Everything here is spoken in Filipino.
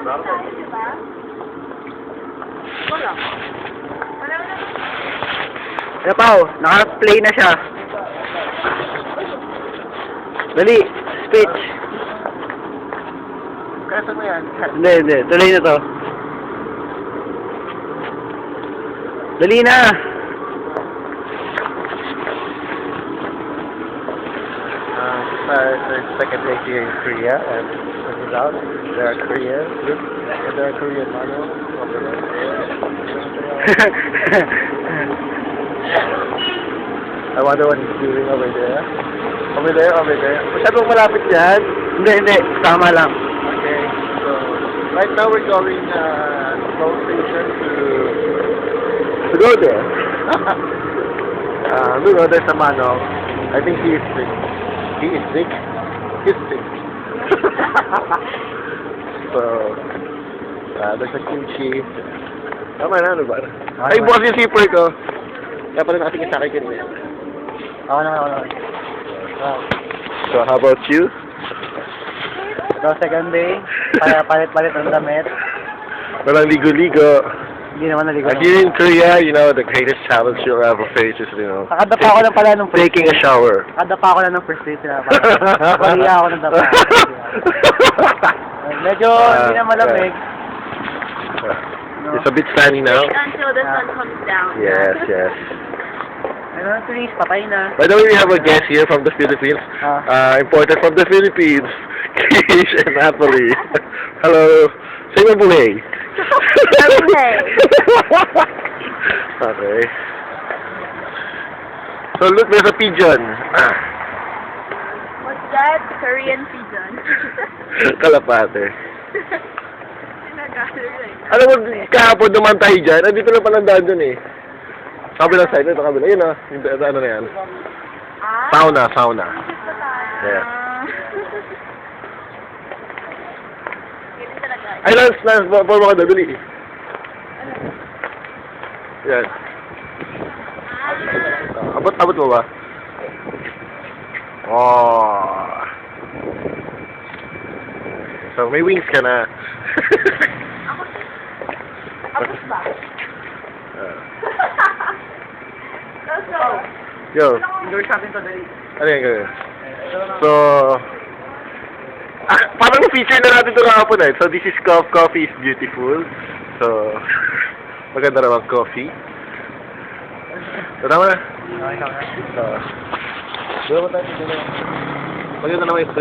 Diba? Wala. Wala na. Ano pa, naka-play na siya. Dali, speech. Kaya mo yan? Hindi. Tuloy na to. Dali na. There's second day here in Korea, and check it out. There are Koreans. Look, there are Korean models over there. I wonder what he's doing over there. Over there. Masyadong malapit yan. Hindi. Tama lang. Okay, so right now we're going slow station to go there. Look, there's a manong. I think he is sick. He's sick. So, there's a kimchi. Tama na, ano ba? Ay, bukas yung zipper ko. Kaya pala natin isakay kanina. Ako naman. So, how about you? So, second day, palit-palit ang damit. Walang ligo-ligo. Hindi naman naligo. Here in Korea, you know, the greatest challenge you'll ever face is, you know, Nakadapa ako lang pala nung first taking a shower. Nakadapa ako lang nung first day. Baliya ako ng dapa. Medyo hindi na malamig. It's a bit sunny now. Wait until the sun comes down. Yes. Ano, Tris, patay na. By the way, we have a guest here from the Philippines. Imported from the Philippines. Kish and Napoli. Hello. Say mabuhay. Okay. Okay. So look, there's a pigeon. What's that? Korean pigeon. Kalapate. Nag-alright. Alam mo, kahapon naman tayo dyan. Andito na palang daan dun eh. Kabilang side, ito kabila. Yun ah. Yung ano na yan. Sauna. Yeah. Ganun talaga. Ay, Lance, for mga dadali. Yan. Abot mo ba? Oh. So, may wings ka na. Abot ba? Yo. Indoor shopping to, dali. Ano yan gawin? So, parang feature na natin ito kahapon eh. So, this is coffee is beautiful. So, maganda naman coffee. So, tama na. Okay. Maganda naman yung